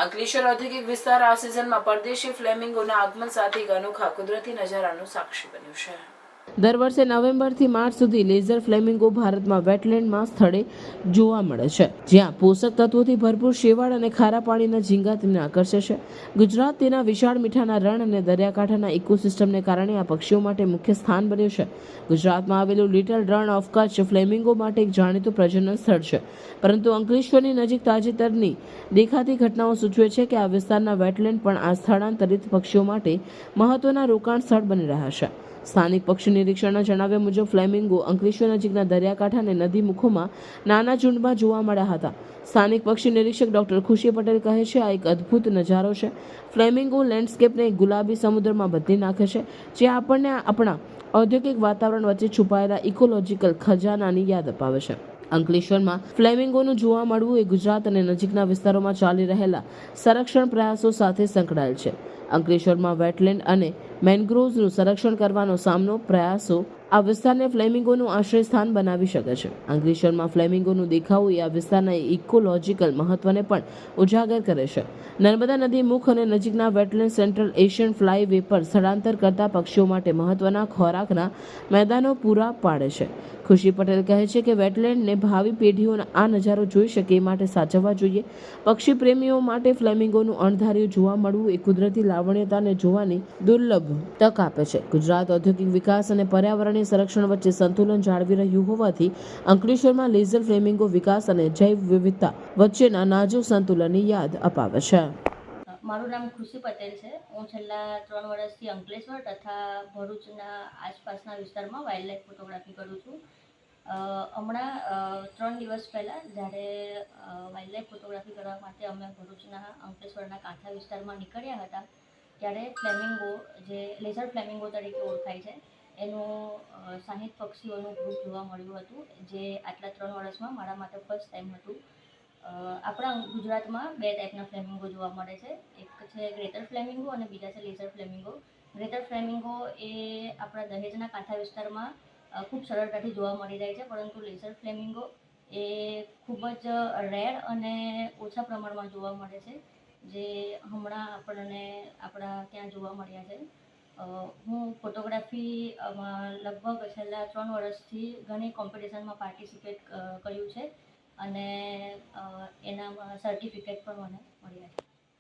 અંકલેશ્વર ઔદ્યોગિક વિસ્તાર આ સિઝનમાં પરદેશી ફ્લેમિંગોના આગમન સાથે એક અનોખા કુદરતી નજારાનું સાક્ષી બન્યું છે। દર વર્ષે નવેમ્બરથી માર્ચ સુધી લેઝર ફ્લેમિંગો ભારતમાં વેટલેન્ડમાં સ્થળે જોવા મળે છે, જ્યાં પોષક તત્વોથી ભરપૂર શેવાળ અને ખારા પાણીના ઝીંગા તેમને આકર્ષે છે। ગુજરાત તેના વિશાળ મીઠાના રણ અને દરિયાકાંઠાના ઇકોસિસ્ટમને કારણે આ પક્ષીઓ માટે મુખ્ય સ્થાન બન્યું છે। ગુજરાતમાં આવેલું little Rann of Kutch flamingo માટે એક જાણીતું પ્રજનન સ્થળ છે, પરંતુ અંકલેશ્વરની નજીક તાજેતરની દેખાતી ઘટનાઓ સૂચવે છે કે આ વિસ્તારના વેટલેન્ડ પણ આ સ્થળાંતરિત પક્ષીઓ માટે મહત્વના રોકાણ સ્થળ બની રહ્યા છે। સ્થાનિક પક્ષી નિરીક્ષણના જણાવ્યા મુજબ ફ્લેમિંગો અંકલેશ્વર નજીકના દરિયાકાંઠા અને નદી મુખોમાં નાના ઝુંડમાં જોવા મળ્યા હતા। સ્થાનિક પક્ષી નિરીક્ષક ડોક્ટર ખુશી પટેલ કહે છે, આ એક અદ્ભુત નજારો છે। ફ્લેમિંગો લેન્ડસ્કેપને એક ગુલાબી સમુદ્રમાં બદલી નાખે છે, જે આપણને આપણા ઔદ્યોગિક વાતાવરણ વચ્ચે છુપાયેલા ઇકોલોજીકલ ખજાનાની યાદ અપાવે છે। અંકલેશ્વરમાં ફ્લેમિંગોનું જોવા મળવું એ ગુજરાત અને નજીકના વિસ્તારોમાં ચાલી રહેલા સંરક્ષણ પ્રયાસો સાથે સંકળાયેલ છે। અંકલેશ્વરમાં વેટલેન્ડ અને મેનગ્રોવ્સનું સંરક્ષણ કરવાનો સામનો પ્રયાસો આ વિસ્તારને ફ્લેમિંગોનું આશ્રય સ્થાન બનાવી શકે છે। અંકલેશ્વરમાં ફ્લેમિંગોનું દેખાવું એ આ વિસ્તારના ઇકોલોજીકલ મહત્વને પણ ઉજાગર કરે છે। નર્મદા નદી મુખ અને નજીકના wetland central Asian fly way પર સ્થળાંતર કરતા પક્ષીઓ માટે મહત્વના ખોરાકના મેદાનો પૂરા પાડે છે। ખુશી પટેલ કહે છે કે વેટલેન્ડને ભાવિ પેઢીઓ આ નજારો જોઈ શકે એ માટે સાચવવા જોઈએ। પક્ષી પ્રેમીઓ માટે ફ્લેમિંગોનું અણધાર્યું જોવા મળવું એ કુદરતી લાવણ્યતાને જોવાની દુર્લભ તક આપે છે। ગુજરાત ઔદ્યોગિક વિકાસ અને પર્યાવરણીય સંરક્ષણ વચ્ચે સંતુલન જાળવી રહ્યું હોવાથી અંકલેશ્વરમાં લેઝર ફ્લેમિંગો વિકાસ અને જૈવ વિવિધતા વચ્ચેના નાજુક સંતુલનની યાદ અપાવે છે। મારું નામ ખુશી પટેલ છે। હું છેલ્લા 3 વર્ષથી અંકલેશ્વર તથા ભરૂચના આસપાસના વિસ્તારમાં વાઇલ્ડ લાઈફ ફોટોગ્રાફી કરું છું। હમણાં 3 દિવસ પહેલાં જ્યારે વાઇલ્ડ લાઈફ ફોટોગ્રાફી કરવા માટે અમે ભરૂચના અંકલેશ્વરના કાંઠા વિસ્તારમાં નીકળ્યા હતા, ત્યારે ફ્લેમિંગો, જે લેઝર ફ્લેમિંગો તરીકે ઓળખાય છે, એનું 60 પક્ષીઓનું ગ્રુપ જોવા મળ્યું હતું, જે આટલા 3 વર્ષમાં મારા માટે ફર્સ્ટ ટાઈમ હતું। આપણા ગુજરાતમાં 2 ટાઈપના ફ્લેમિંગો જોવા મળે છે, એક છે ગ્રેટર ફ્લેમિંગો અને બીજા છે લેઝર ફ્લેમિંગો। ગ્રેટર ફ્લેમિંગો એ આપણા દહેજના કાંઠા વિસ્તારમાં ખૂબ સરળતાથી જોવા મળી જાય છે, પરંતુ લેઝર ફ્લેમિંગો એ ખૂબ જ રેર અને ઓછા પ્રમાણમાં જોવા મળે છે, જે હમણાં આપણને આપણા ત્યાં જોવા મળ્યા છે। હું ફોટોગ્રાફીમાં લગભગ છેલ્લા 3 વર્ષથી ઘણી કોમ્પિટિશનમાં પાર્ટિસિપેટ કર્યું છે અને એનામાં સર્ટિફિકેટ પણ મને મળ્યા છે।